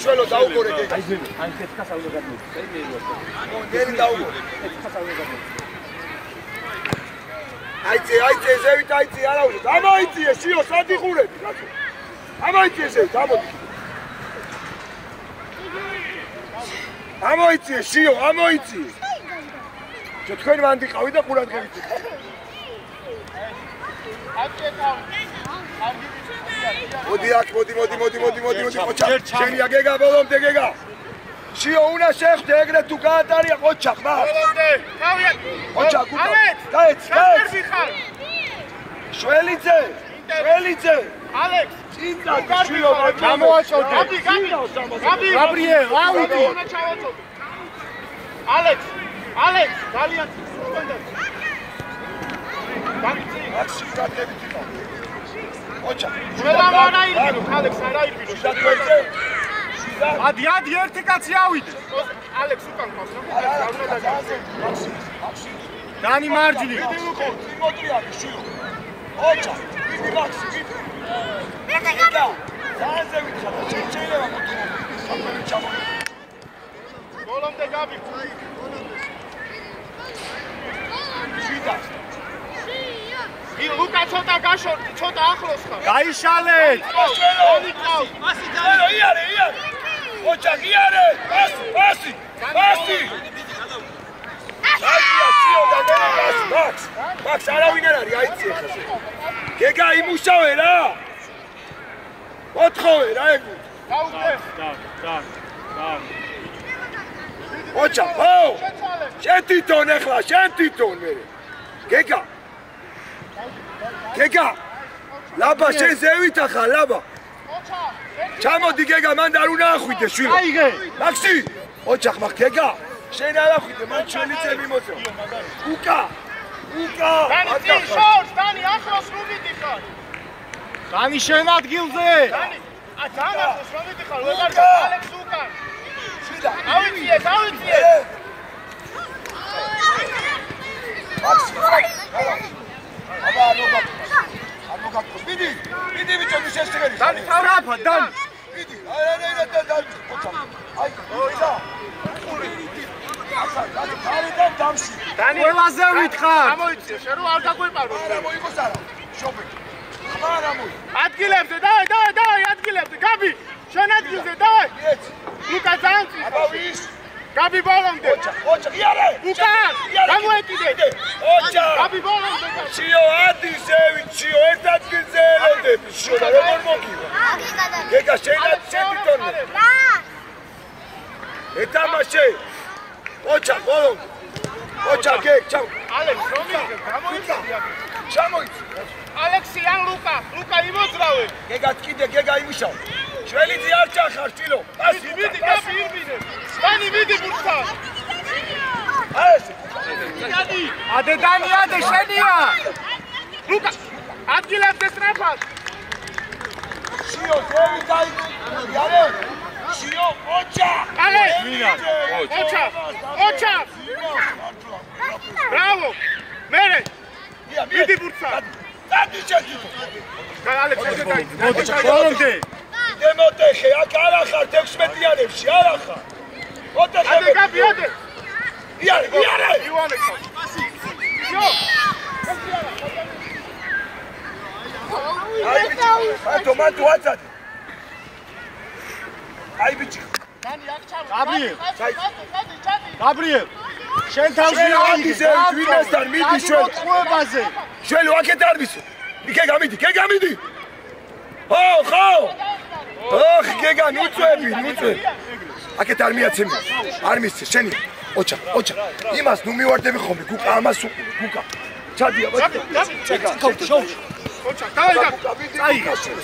შველო დაუგორე გეგა. ნელი დაუგორე. აიცე, ზევით აიცე, არა უნდა. ამოიწიე, შიო, სადიხურები, კაცო. ამოიწიე ზევით, ამოდი. ამოიწიე, შიო, ამოიწიე. თქვენ მანდი ყავი და ყურადღებით. მოდი აქ, მოდი, ყოჩა. შენია გეგა, ბოლომდე გეგა. შიო, უნდა შეხვდე ეგრე თუ გაატარია ყოჩა, ხმა. ბოლომდე. ყოჩა, გუდა. დაეც. შველიძე. ალექს. წინდა, შიო, გამოაწოდე. გაბრიელ, ავიდი. ალექს, ძალიან სულენდა. აქში გაგებით იყო. ოჩა. ყველა არა ირბინო, ალექს არა ირბინო. ადი ერთი კაცი ავიდე. ალექს უკან ყავს, დანი მარჯვნივ. იმოტრიაკი შიო. ოჩა, დიდი მაქსი, დიდი. ეგა. ძალზე ვითხარ, შეიძლება მოთხოვო. საფერი ჩამო. ბოლომდე გაბი. შიდა. ლუკა ცოტა გაშორდი, ცოტა ახლოს ხარ. გაიშალეთ. იარე. ოჩა, იარე. პასი. მაქს არავინ არ არის, აიცი ახლა. გეგა იმუშავე რა. მოთხოვე რა ეგ. და. ოჩა, ო! შენ თვითონ მე. გეგა. ლაბა შენ ზევით ახლა, ლაბა. ჩამოდი გეგა, მან არ უნდა ახვიდე შვილო. აიგე. მაქსი. ოჩა, ხმა გეგა. შენ არ ახვიდე, მან ჩვენი წები მოწევ. უკა. დანი შორს, დანი ახლოს რომ მიდიხარ. დანი შენ ადგილზე. დანი ახლოს რომ მიდიხარ, ვეღარ ალექს უკან. ავიწიე. მაქსი. აბა ნოგაკო. მიდი ბიჭო მისესწრები. დანი თავრაფა, დანი. მიდი. არა, დანი. აი, ოცა. დანი დამში. დანი ყველაზე ვითხარ. გამოიწიე, შენ რო არ გაგვეპარო. არა, მოიყოს არა. შობე. ხმარ ამოი. ადგილებზე, დავაი, ადგილებზე. გაბი, შენ ადგილზე, დავაი. ლუკა ძანცი. აბა ვის? გაბი ბოლომდე. ოჩა, იარე. უკან. გამოეკიდე. ოჩა. გაბი ბოლომდე. შიო, ადგილზევით, შიო, ერთ ადგილზე ელოდები. შიო, როგორ მოგივა? გეგა, შენ თვითონ. რა. ეთამაშე. ოჩა, ბოლომდე. ოჩა, გეგ, ჩამ. ალექს, რომი? გამოიწია. ჩამოიწი. ალექსი ან ლუკა იმოძრავე. გეგა იმუშავ. შველიძე არ ჩახარ, ჭილო. მიდი, გაბი ირბინე. დანი მიდი ბურთთან. ადი. ადე შენია. ლუკა, ადგილებზე სტრაფად. შიო, ზევი დაი. იარე. შიო, ოჩა. ალე. ოჩა. ბრავო. მერე. მიდი ბურთთან. დადი შედი. ალექს დაი. ბოლომდე. დემოტეხე, აქ არ ახარ 16-იანებში, არ ახარ. მოტეხე. ადე გაბი. იარე. იوانექო. იო. აი, მათო აცადე. აი ბიჭი. დანი აქ ჩავ. გაბრიელ. შენ თავში აგიზე ვინასთან მიდი შენ. ყובაზე. შენ აქეთ არ მისო. გეგა მიდი. ხო. ოხ, გეგა, ნუწვები. აქეთ არ მიაცემი. არ მისცე, შენი. ოჩა. იმას ნუ მივარდები ხოლმე, გუკა ამას გუკა. ჩადია, ოჩა,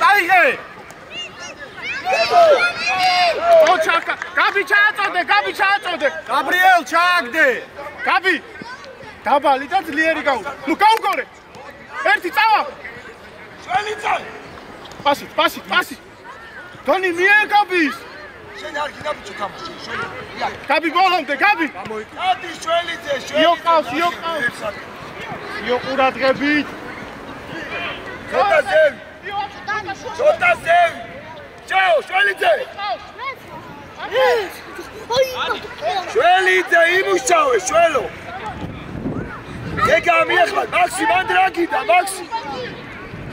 წაიღე. ოჩა, გაბი ჩააწოდე. გაბრიელ ჩააგდე. გაბი. დაბალი და ძლიერი გაუდა. ნუ გაუგორე. ერთი წავა. შველი წავა. პასი. დონი მიეკაბის. შენ არ გინაბიჭო თამაში. გაბი ბოლომდე, გაბი. ადი შველიძე. იო ყავს. იო ყურადღებით. ცოტა ზევი. ცოტა ზევი. ჩაო, შველიძე. შველიძე იმუშავე, შველო. გეგა მიეხლა, მაქსი მან დრაგიდა, მაქსი.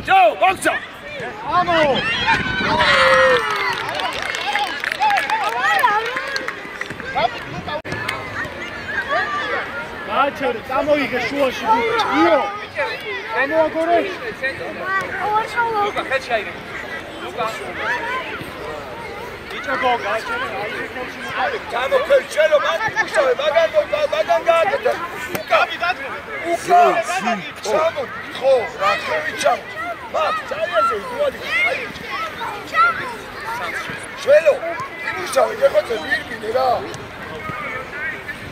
ჩაო, ბოქსა. ამო. გაჩერე, წამოიღე შუაში. იო. გამოაგორე. ლუკა, ხეთში აიღე. ლუკა. იჭო გოგა, გაჩერე, აიღე ხელში მოყავე. ჩამოხე, შველო, მაგუშავე, მაგან გააკეთა. უკავი დადგე. უკავი, ჩამო, ხო, რა ხევი ჩამო. მაგ, წაიაზე, უადი, აი. შველო, იმუშავე, გეხოცე, ვირბინე რა.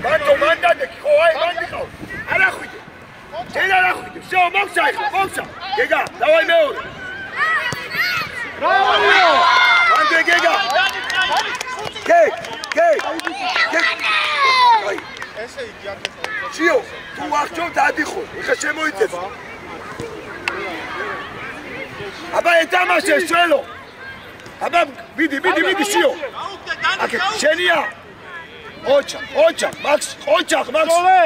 მანდო მანდადეკი, ხო, აი, მანდიყავ. არა ხვიდე. ჯერ არა ხვიდე. всё, მოგცა ეხლა, მოგცა. გეგა, დავაი მეორე. ბრავო! მანდე გეგა. გეგ. აი. ესე იგი აქ შიო, თუ აღჭო დადიხო, ეხლა შემოიწევა. აბა ეთამაშე შველო. აბა მიდი შიო. აკე შენია. ოჩა, მაქსი, მაქსი. ძოლე!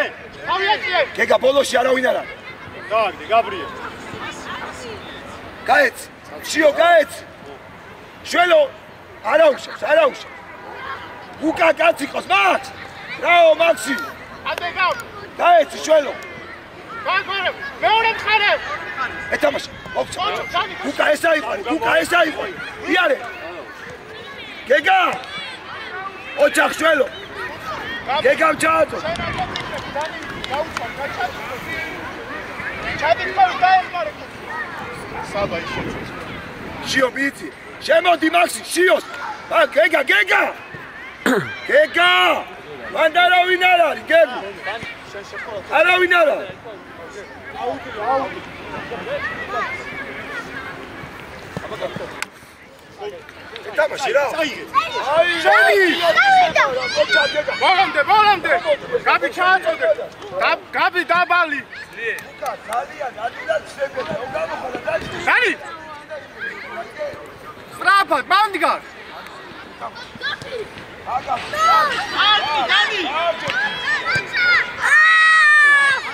ავიაციე! გეგა ბოლოში არავინ არ არის. გააგდე, გაბრიე. გაეც, შიო გაეც. შველო, არა უშავს. უკა კაცი ყავს, მაქს. რაო, მაქსი. ადე გავ. გაეც, შველო. გაგვერე, მეორე მხარე. ეთამაშე, მოგცა. უკა ესა იყო. იარე. გეგა. ოჩა შველო. გეგა ჩააწო. შიო მიცი. შემოდი მაქსი, შიოს. გეგა. გეგა. მან არავინ არ არის, გეგა. არავინ არ არის. აუტი. ეთამაში რა. აი, შენი. ბოლომდე. გაბი ჩააწოდე. გაბი დაბალი. უკა ძალიან ადვილად შეგედა, რომ გამოხალა დაჭი. დანი. სტრაფად, მანდგარ. დანი.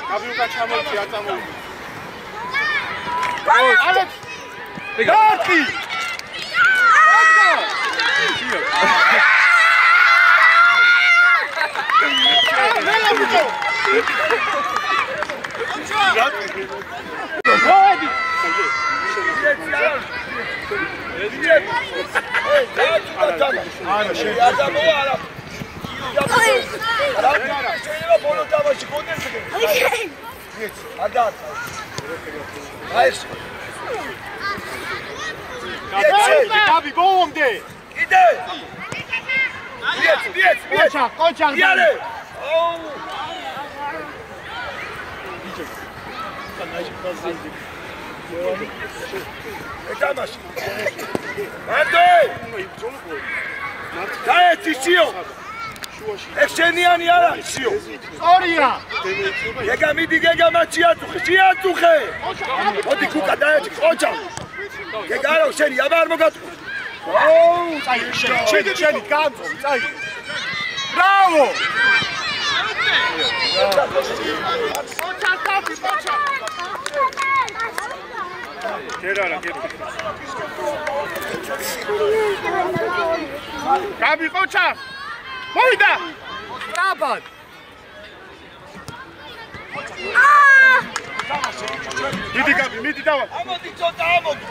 გაბი უკა ჩამოიწი, არ წამოიწი. ალექ. გარტი. Gabi, bom-de! Ide! Biec! Kończak! Jale! Ეთამაში. მანდე! გაეცი შიო! ეშენიანი არ არის შიო! სწორია! გეგა მიდი გეგა შეაწუხე! მოდი კუკა დაეჭი ყოჩა! გეგა არა შენი აბა არ მოგაწუხე! ოუ! შენი გამწო, წაი! ბრავო! ყოჩა კაფი, ყოჩა! გერარა. გაბი ყოჩა! მოვიდა! სტრაფად! მიდი გაბი, მიდი დავა! ამოდი ცოტა ამოდი!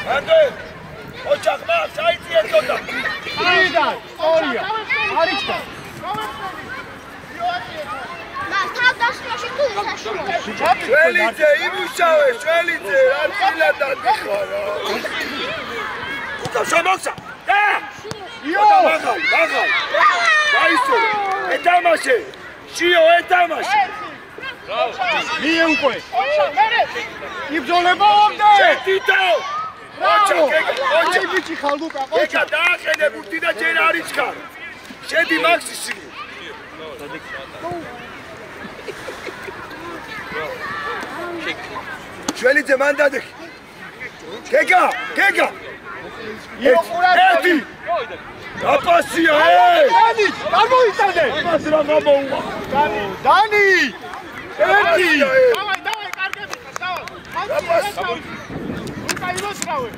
მანდე! ყოჩა ხმას აიწიე ცოტა! მიდან! სწორია! არიჩა! შველიძე, იმუშავე, შველიძე, რა წილა დადიხარა. უკა შემოხსა. იო! მაღალ. გაისო. ეთამაშე. შიო ეთამაშე. მიე უკვე. იბრძოლება ამდე. შეტიტო. ოჩა, ოჩა ბიჭი ხალუკა, ოჩა. ეკა დააყენე ბურთი და ჯერ არის ხარ. შედი მაქსის სიგნი. შველიძე მან დადეხი. გეგა. ერთი. დაპასია, დანი, გამოიტანე. მას რა გამოუვა. დანი. ერთი. დავაი, კარგები, დავაი. ლუკა იმოსრავე.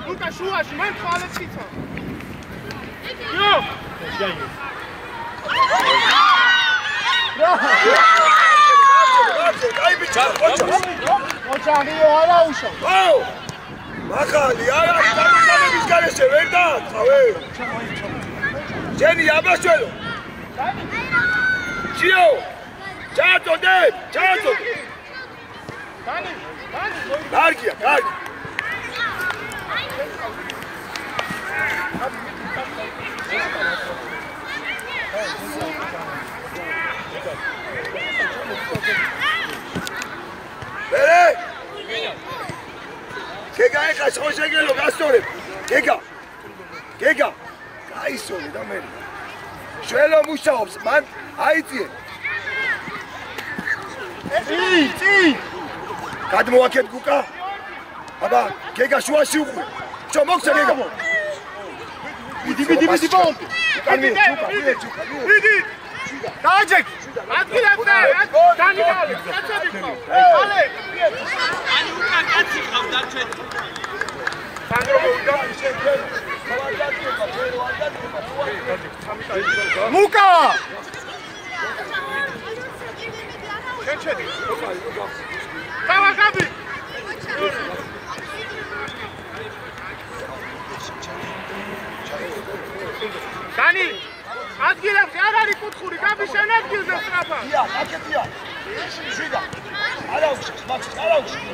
ლუკა შუაში, მან თვალებს იცავ. იო. აი ბიჭო, ოჩანგიო არა უშო. აუ! მახალი, არა, დამხანების გარეშე ვერ დააწყავე. ჯენი აბაშველო. შიო! ჩაწოდე. დანი. კარგია. გეგა ეხა ხო შეგელო გასწორებ. გეგა. გაისოლე და მე. შველო მუშაობს, მან აიწიე. წი. გადმოაკეთ გუკა. აბა, გეგა შუაში უყურე. ჩო მოხსე გეგა. მიდი ბოლტი. მიდი. დააჯეკ. ადგილებზე, დანი დალი. კაცები ხო? ალე. ani უკან კაცი ხავ დარჩენ. მუკა. დავა გაბი. დანი, ადგილებზე არ არის კუთხური, გაბი შენ ადგილზე სწრაფა. ია, აკეთია. შვიდა. არა უშავს, მაქსი, არა უშავს.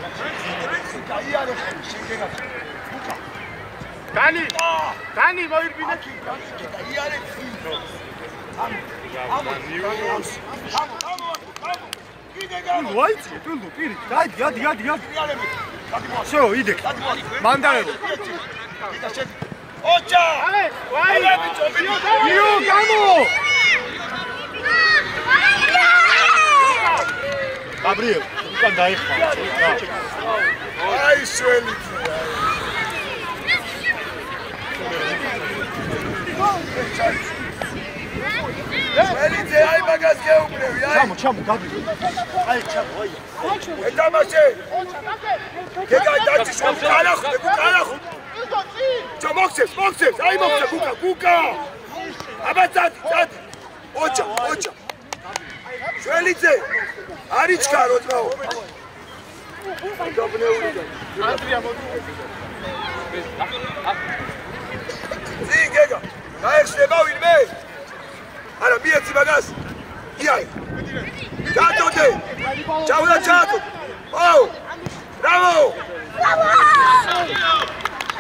გაიარე ხელი შეგეგა. მუკა. დანი მოირბინე. გაიარე ხელი. ამო. კიდე გამა. ვაიცი, თულდო, პირი. გადი. всё, იდე. მანდარები. ოჩა! ალე, ვაი. იო, გამო! გაბრიელ, უკან დაიხვა. აი შველი. შველი აი მაგას გეუბნევი, აი. ჩამო, გაბრიელ. აი, აი. ეთამაშე. გეგა დაჭი შენ კალახო. ჩო მოხსეს, აი მოხსე გუკა. აბა წად. ოჩა. შველიძე. არიჩქარო ძმაო. გაბნეული და. ანდრია მოდი. გეგა. გაიხსნება ვინმე? არა, მიეცი მაგას. იაი. ჩატოდე. ჩატო. აუ. ბრავო.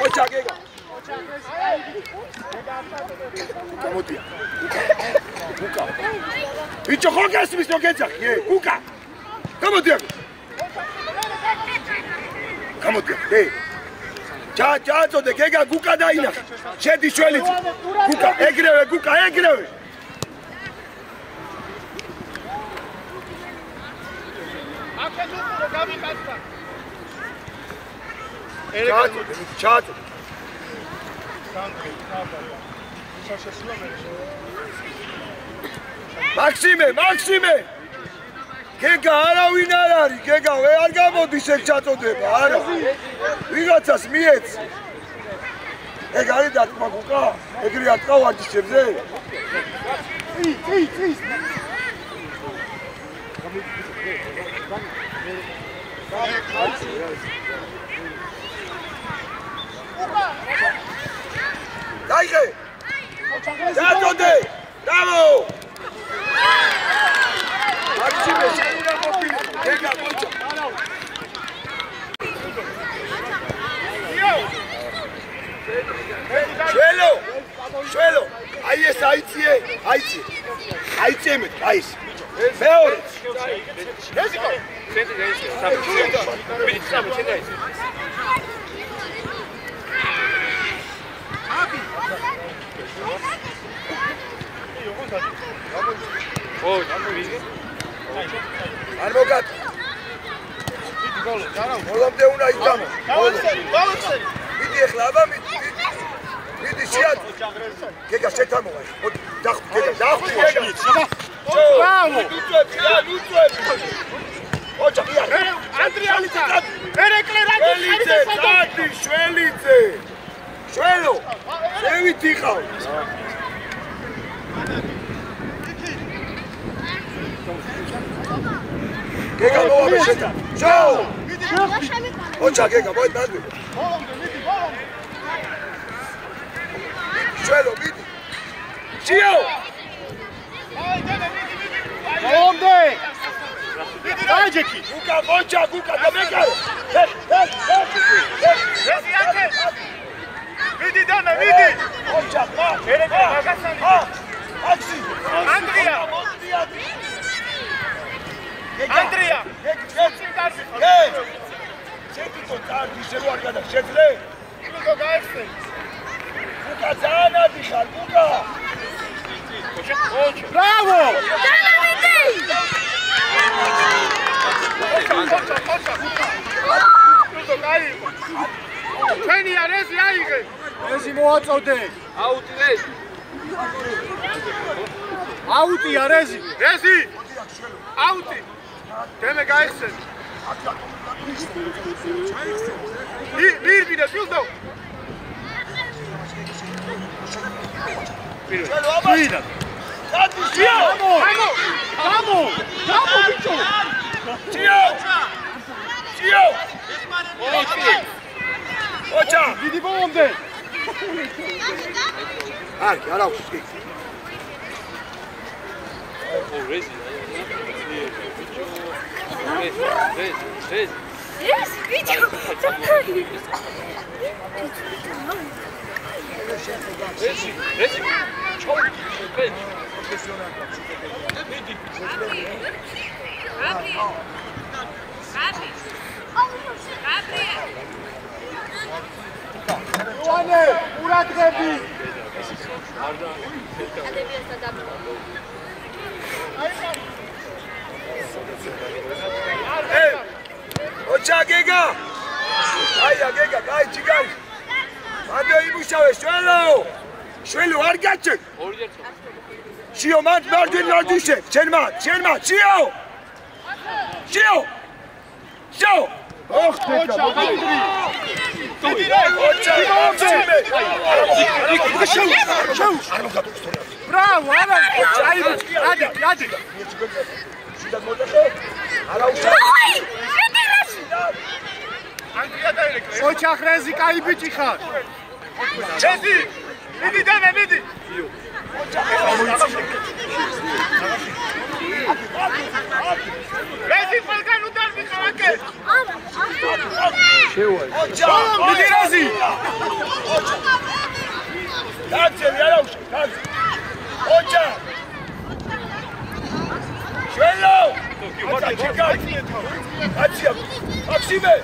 ოჩა გეგა. გამოდია. გუკა. ბიჭო ხო გასმის რო გეძახი, გუკა. გამოდია. ჩაწოდე გეგა გუკა დაინახე. შედი შველიძე. გუკა, ეგრევე. აკეთო გაბი კაცსა. ჩაწოდე. მაქსიმე. გეგა არავინ არ არის, გეგა ვერ გამოდის ეგ ჩაწოდება, არა. ვიღაცას მიეც. ეგ არის დათქმა გუკა, ეგრე ატყავ არჩევზე. დაიხე. ჩაწოდე. დავო. მაქსიმე შეუნა მოფილე. გეგა მოჭა. შველო. აი ეს აიწიე. აიწიე მე, აი ეს. მეორე. ეს იყო. ცენტრი გაიწია. ვიცი, ცენტრი გაიწია. არ მოგატ. ბოლომდე უნდა იდამო. გავაცერი. მიდი ახლა აბა მიდი. მიდი შეად. გეგა შეთამოვა. დახვი გეგა, დახვი გეგა. ბრავო. ლუწვები. ოჩა კი არა. ანდრიალიცა. ერეკლე რაგი შველიძე. შველო. შევით იყავ. გეგა მოვა შეთა. შოუ. ოჩა გეგა მოდი დაგვი. შველო მიდი. შიო. მომდე. დაიჯექი. გუკა ოჩა გუკა და მეკარე. რეზი აკე. მიდი დანა მიდი. ოჩა ხა. ერეკლე მაგასანი. აქსი. ანდრია. ანდრია. შეკითო წარდი შენ ვარ გადა შეძლე? ნიკო გაიხსენ. გუკა ძალიან ადიხარ გუკა. ბრავო! ჩვენი არეზი აიღე. რეზი მოაწოდე. აუტი რეზი. აუტია რეზი. რეზი. აუტი. დემე გაიხსენ. მირბინე ფილდო. ვიდა. დადი შიო. გამო ბიჭო. შიო. შიო. ოჩა. დიდი ბოლომდე. არა აქვს კი. რეზი. ეს ვიდეო რეზი ჩოუ ფენ ვანე ურაგდები ოჩა გეგა. აია გეგა, კაი ჩიგარი. მანდე იმუშავე შველო. შველი არ გაჩე. შიო მანდ მარჯვენ მარჯიშე. შენ მანდ, შიო. შიო. შიო. ოხ გეგა. ოჩა. შოუ. ბრავო, არა, ადი. არა უშავ. ანდრია და ერეკლე. ოჩახ რეზი კაი ბიჭი ხარ. რეზი. მიდი დემე, მიდი. რეზი ყველგან უდარ მიყავ აკე. ოჩა. მიდი რეზი. გაჩები არა უშავ. გაჩ. ოჩა. შველო. ოჩა ჩიკარი. აჩია. აქსიმე.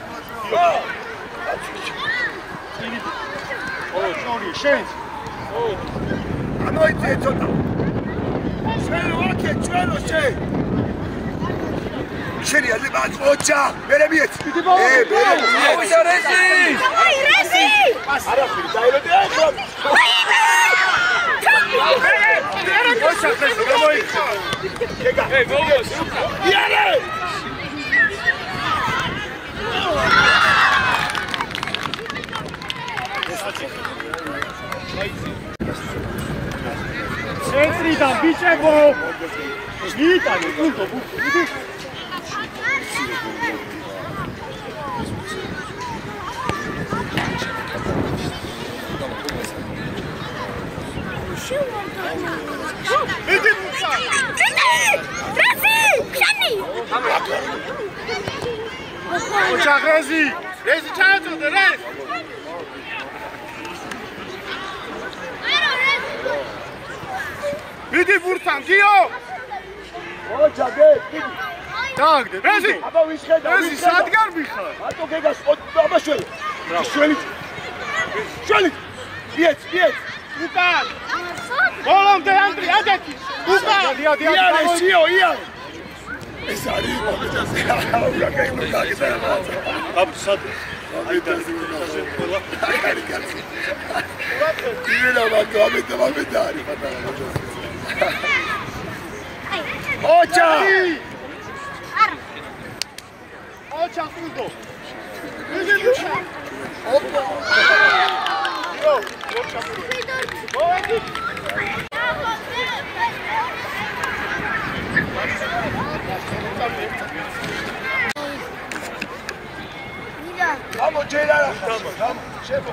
ოჩორი შენ. ამოიწე ცოტა. შველო აკე შველო შენ. შენი აზრი მაგ ოჩა. მერე მიეც. აუშა რეზი. რეზი. არა ხილი დაილოდე ახლა. ოჩახ რეზი გამოიხო. გეგა. გოგოს. იარე. ცენტრიდან ბიჭებო. იტანე კულტო ბუქი. მიდი მუცა. რეზი. შენი. ოჩახ რეზი. რეზი ჩააწოდე რეზ. მიდი ბურთან გიო. ოჩა გე. დააგდე. რეზი. აბა ვისხედა. რეზი სადგარ მიხარ. ატო გეგას აბა შველი. შველი. მიეც. უკან. ბოლომდე ანდრი აგეთი. უკან. იარე შიო იარე. ეს არის მომენტზე. რა კაი აბ სად ოჩა ოჩა ხუდო ოპა იო ოჩა მოედი Vamos, Gerard. Vamos, chefo.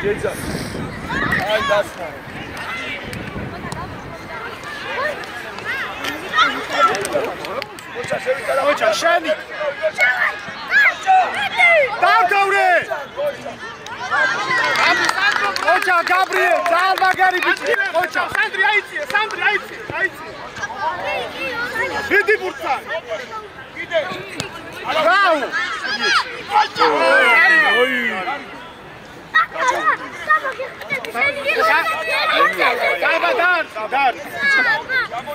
Geht's. Ay, das. ოჩა შენი დავთავრე ოჩა გაბრიელ ძალიან მაგარი ბიჭი ოჩა სანდრი აიწიე დიდი ბურთა რაუ დარ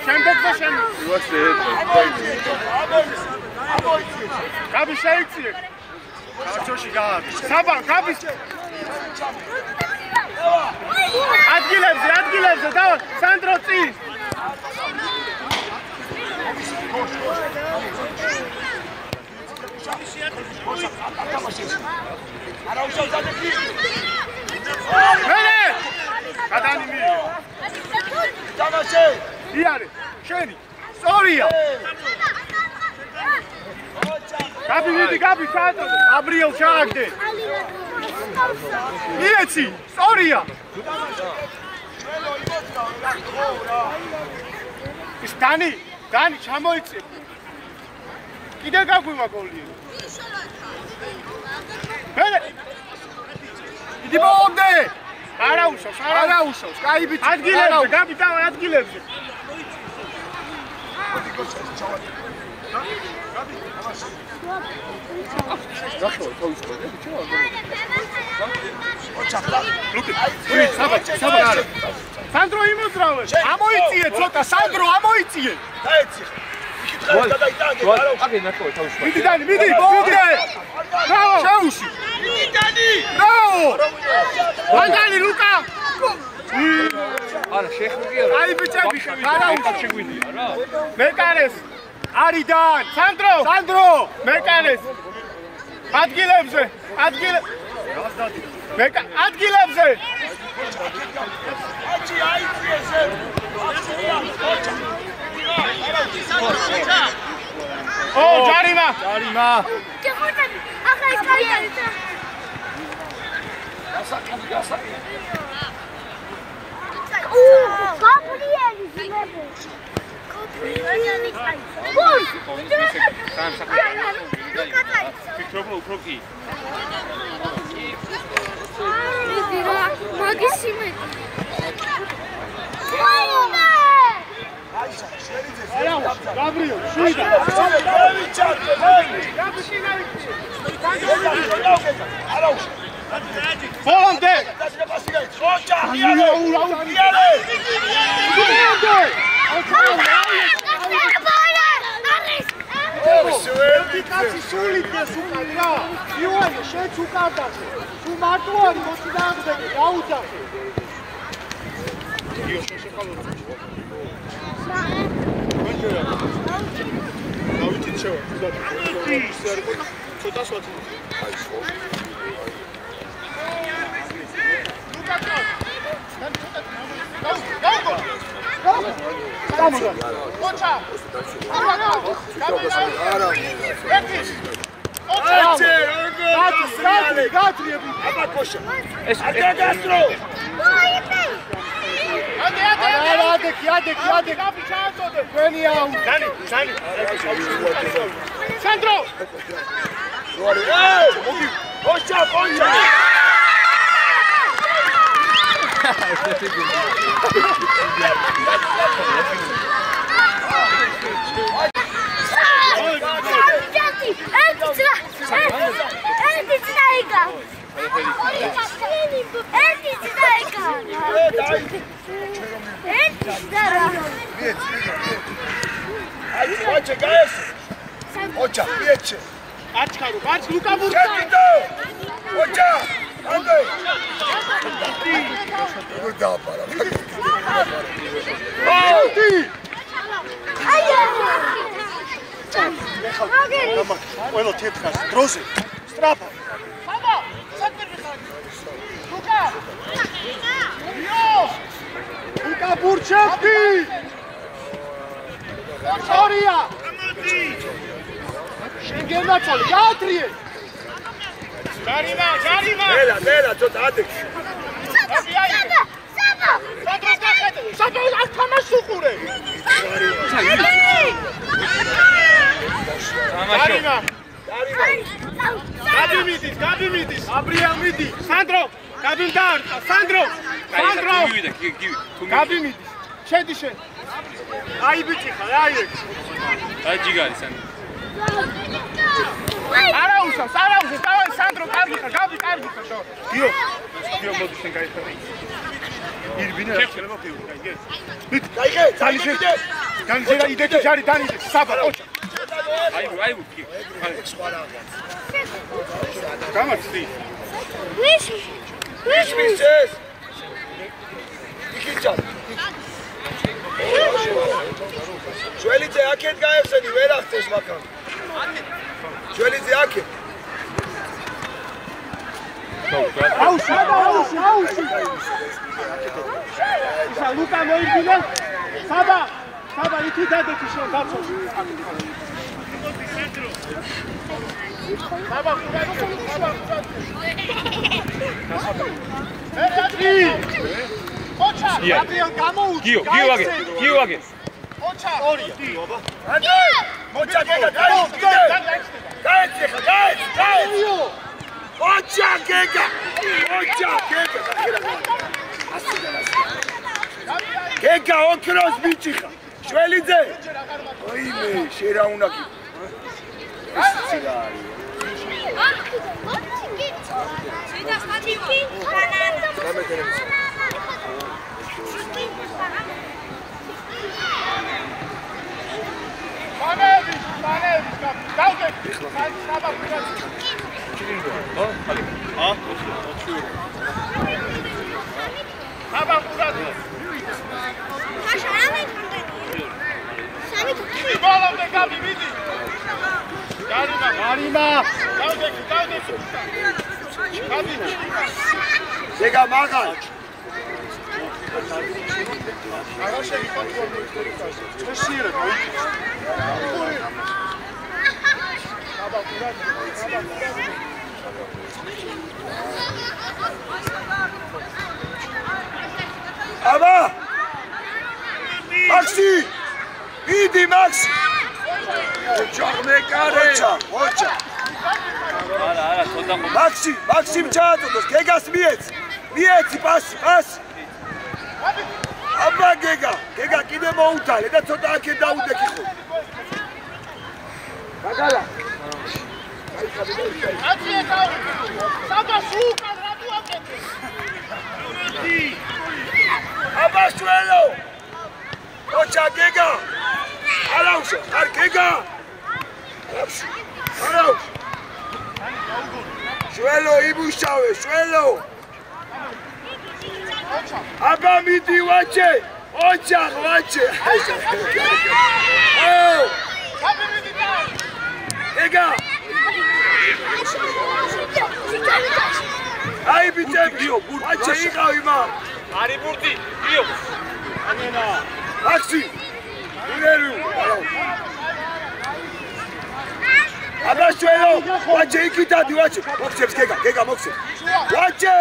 შემდეგზე შენ გაბი შეიწიე ჩოჩი გაბი საბა გაბი ადგილებზე დავა სანდრო წინ არა უშავ დადები მერე გადანი მიიღო დამაშე იარე შენი სწორია გაბი მიდი გაბი ჩააწოდე აბრიელ ჩააგდე მიეცი სწორია ის დანი ჩამოიწე კიდე გაგვიმა გოლი მერე იდი მომდე არა უშავს კაი ბიჭი ადგილებზე გაბი დავა ადგილებზე სანდრო იმოძრავე ამოიწიე ცოტა სანდრო ამოიწიე დაეცი მიდი დანი მიდი ბრავო შეუში მიდი დანი ბრავო მაგარი ლუკა არა შეხვიდია რა აი ბიჭები არა შეგვიდია რა მეკარეს არიდან სანდრო მეკარეს ადგილებზე ადგილებზე აჩი აიწიესე ო ჯარიმა ახლა ის კარიერა გაბრიელი ძმები გაბრიელი ფიქრობ უფრო კი მაგის იმედი გაბრიელ შვიდა ბოლომდე კაცი სულიდდეს უკან რა იოანე შენც უკანდაზე თუ მარტო არის მოდი დაამბეკე დაუძახე იო შეშეხალო დავით შევა ცოტა სვათი Enti Ocha, guys. Ocha, piece. Achkaru, bach Luka Bursa. Chekito. Ocha. Ande. Gurda para. Penalty. Ყველა თეთრას დროზე სტრაფა საბა, საერთოდ ხარ. Luka. Luka Burchevski. Sorria. შენგენაცალი, გაატრიე. ჯარიმა. Დელა, ცოტა ადექ. საბა, არ თამაშს უყურე. ჯარიმა. Gabi mitis. Gabriel midi. Sandro, Gabi დაარტყა. Sandro. Gabi mitis. შედი შენ. აი ბიჭი ხარ, აი ეგ. აი ჯიგარი სანდრო. არა უსავს, დავай Sandro, კარგი ხარ, Gabi კარგი ხარ. გიო მოდი შენ გაიხარე. ირბინა შეიძლება ფიუ, გაიგე. მით, გაიგე, ძალიშე. განჯერა იდეთი ჯარი დანიდე, საბა, ოჩა. აი, გამარჯვდი. Wis. Ikitsa. Შველიძე აქეთ გაიხსენი, ვერ ახდენს მაგან. შველიძე აქეთ. აუში. ისა ლუკა მოიგინა. საბა, იქი დადექი შენ გაცო. საბა, ოჩა, Gabriel გამოუჩი. გიო ვაგე. ოჩა. ორია. ანდე. მოჩა გეგა, გაიცი. ოჩა გეგა. გეგა ოქროს ბიჭი ხა. შველიძე. ოიმე, შენ რა უნდა კი. ეს ციგა არის. Garima. Lega magal. Aba! Maxi! Idi Maxi! Ocha! არა, თოდა Maxi ჩააწოდოს, გეგას მიეცი პასი. აბა გეგა კიდე მოუთალე და ცოტა აქეთ დაუდექი ხო. გაგალა. აცი ეკაუ. საბა სუკა რატო აკეთე? აბა შველო. ოჩა გეგა. არაუშო, არ გეგა. არაუშო. შველო იმუშავე, შველო. აბა მიდი ვაჩე. ოჩა ვაჩე. Gabi მიდი და. გეგა. აი ბიჭები, ვაჩე იყავი მა. არი ბურთი, გიო. ანენა. Maxi! Uneru! Აბა შველო, ვაჩე იქითადი ვაჩე. მოხსებს გეგა მოხსებს. ვაჩე!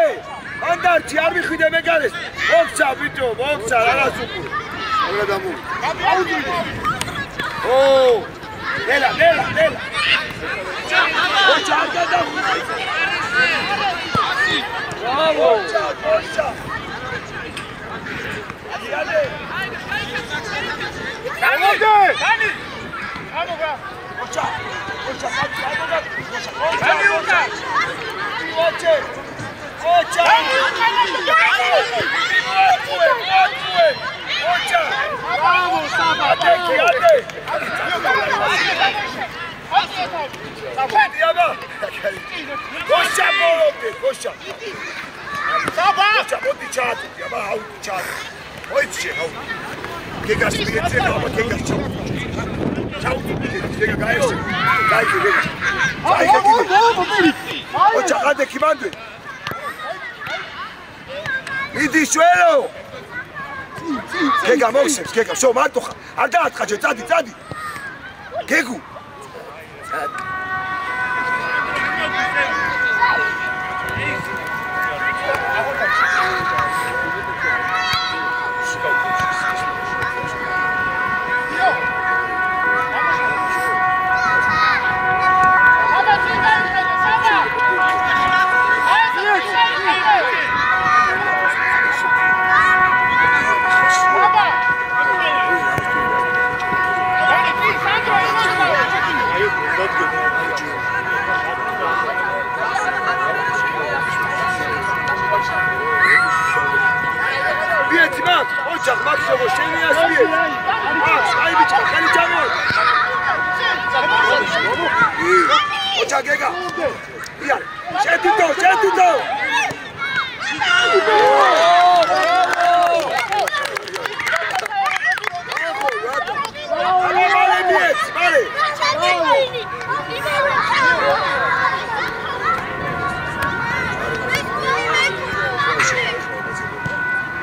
ანდარჩი არ მიხვიდე მეგარეს. მოხსა ბიჭო, მოხსა რაღაც უკურ. აღა დამო. აუდიდი. ო! ნელა. ვაჩე არ გადავ. ბრავო! ვაჩე. Adiante! Dani! Amogá! Ocha! Dani Luka! Ocha! Vamos! Gosha bolomde, Gosha. Saba! Gosha, modi chato, aba auto chato. Oiche, au. Gega spietse, aba gega chato. Ciao, gega gaes. Dai che gega. Dai che gega. Gosha, ade kimande. Idi suelo. Gega Moses, gega, so mato. Alda, traje, tadi. Gegu. Max, eu vou cheio minhas filhas. Max, aí, bicho, cali de amor. Ô, Tchaguega. Ia, jetidão. Vale, Mietz, vale.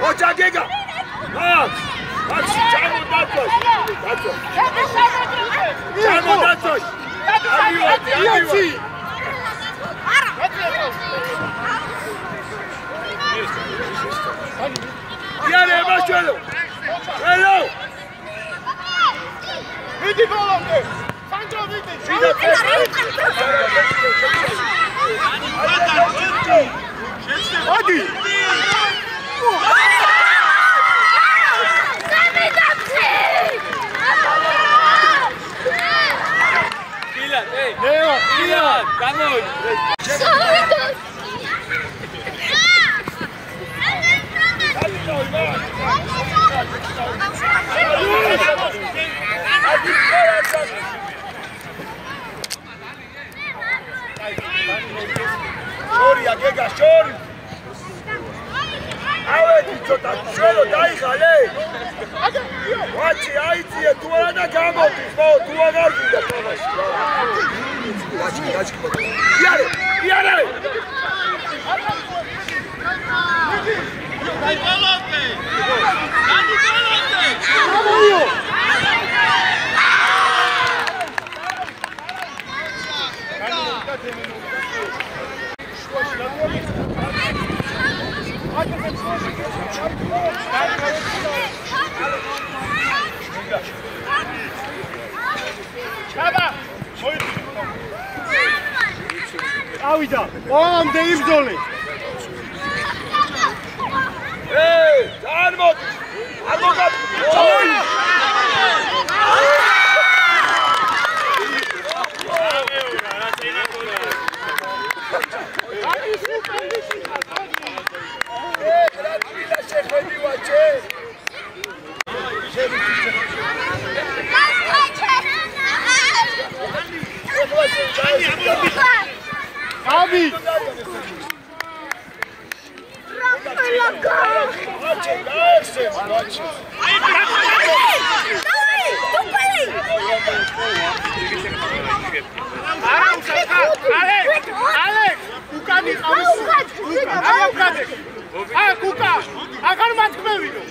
Ô, Tchaguega. Max, chamo datos. Amigo. Viene, Marcelo. Hello. Vidi volante. Sandro vidi. Adi. Milan, vamos! Shori, agega, shori! Solo dai gale. Wachi aiti tu ana gamo tu agar da provas. Wachi. Iare. Dai volante. Avida, omde იბრძოლე. Armod! Abi! Alex! Ukani! Kuka! Agar matkmevino!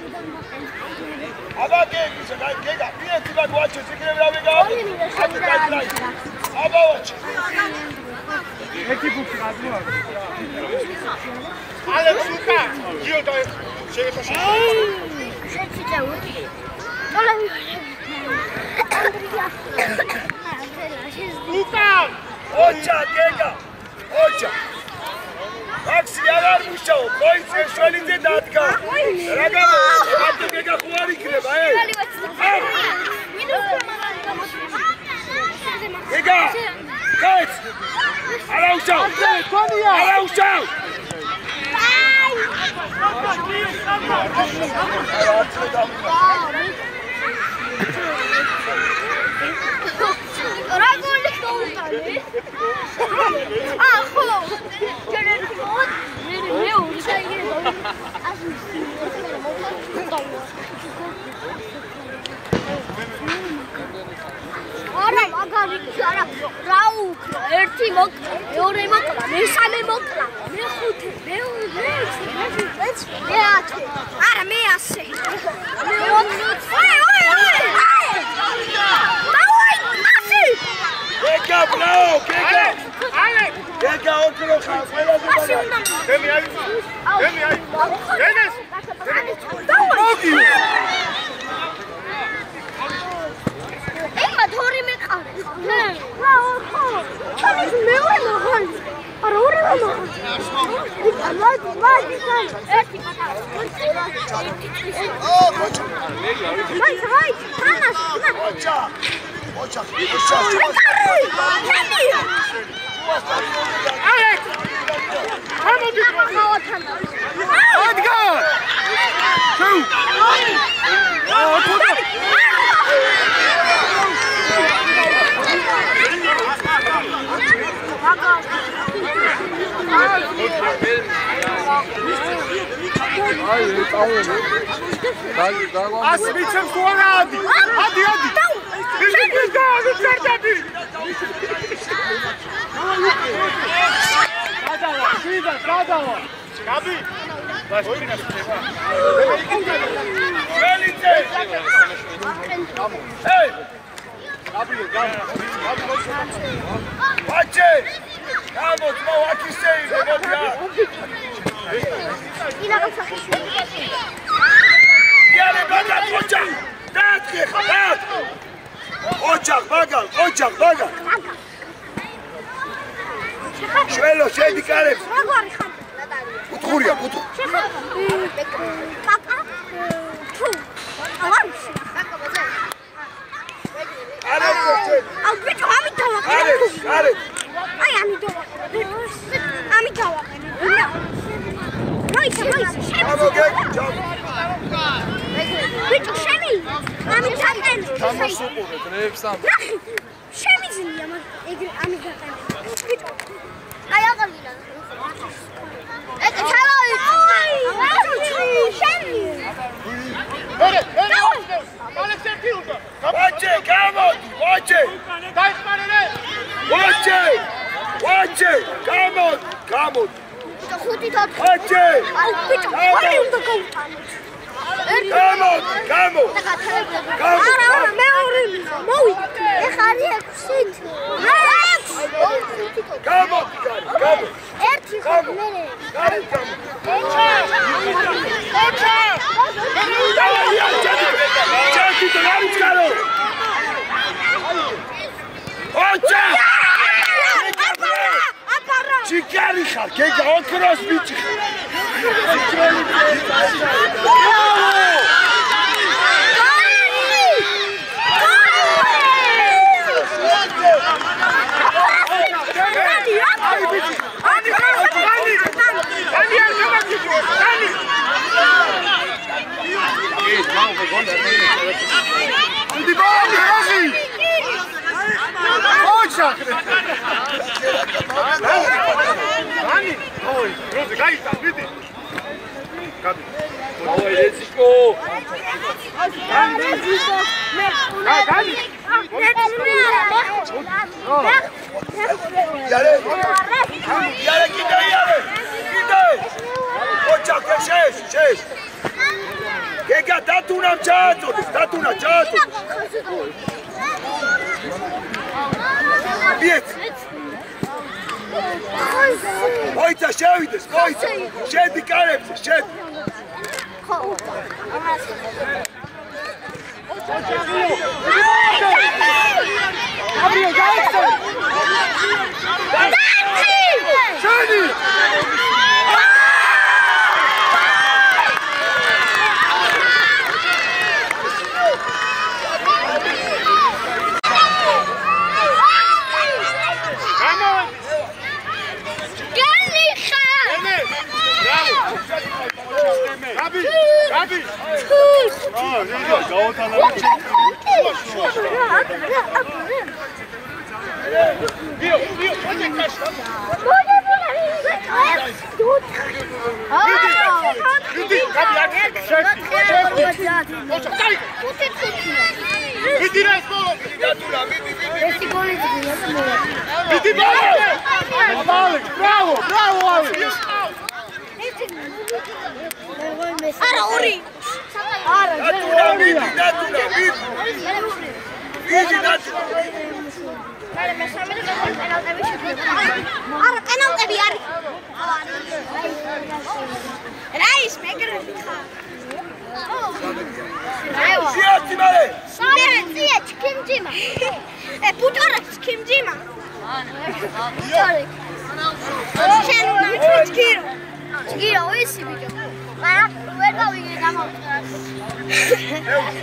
Aba gega, pieti la guace, si che la vega. Aba watch. Ekipu kazma. Alex Kuka! Gio to შეეხოშა. შეჭიდა უდი. Kuka! Ocha gega. Ocha. Maxi agar muşao, qoitse შველიძე დადგა. რა გამო? ამ გეგა ხო არ იქნება, გეგა! კაც! არა უშავ! არა უშავ! აი! ახო ჯერეთი მოდ მე უშაიგე არა მაგარი არა რა უკრა ერთი მოკლა მეორე მოკლა მესამე მოკლა მეხუთე მეათე არა მე ასე გეგა ბრაო გეგა ალე გეგა ოქრო ხარ ყველაზე ბაგა დემი აი დენეს მოგი ეხა თორი მეყარე რა ხო ჩამის მეორე მოხალ არა ორი მოხალ მაგი ერთი მაი თანას ოჩა ალე ამოდი ადგა შუ As bicham suonati! Adi! Bicham suonati, cercati! Cadala! Gabi! Felice! Hey! Gabi! Pace! Vamos, mau aqui sei, Iale baga, oczak! Dat! Oczak, baga! Shvelo, shedi kareb! Utkhuria, utkhu! Papa! I'll bet you I'm Areb! Ai, amidoa! Right, Bravo, Geg! Bicho, Shemi! I'm in Tamo super, drevs am. Shemi's in the I'm I got it. It's a Shemi! Watch it, come on! Watch it! Come on! Watch it! Come on! Chicari xar, gega okros bichi. Ani, oi, Rozi, gaita, vidi. Gabi. Oi, Leziko. Gabi. Yare gide. Oçak şeş. Gega tatunam çato. Biet. Moita ševides, moita! Šedi karepse, šedi! Šedi! Gabi! Dio! მიდგინე ეს ბოლო. ერთი გოლი ძია მოვა. დიდი ბოლო. ბრავო, ბრავო ალე. არა ორი. არა არა მესამე და პენალტები შეგვიძლია. არა პენალტები არის. რაის მეგრები ხარ. შეაცი მალე. მე წია ჩქიმჯიმა. პუტარა ჩქიმჯიმა. იარე. შენ უნდა ჩქირო. ჩქირო ისი ბიჭო. არა ვერ გავიგე გამოვწერა.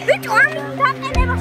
ბიჭო ამ დაყენება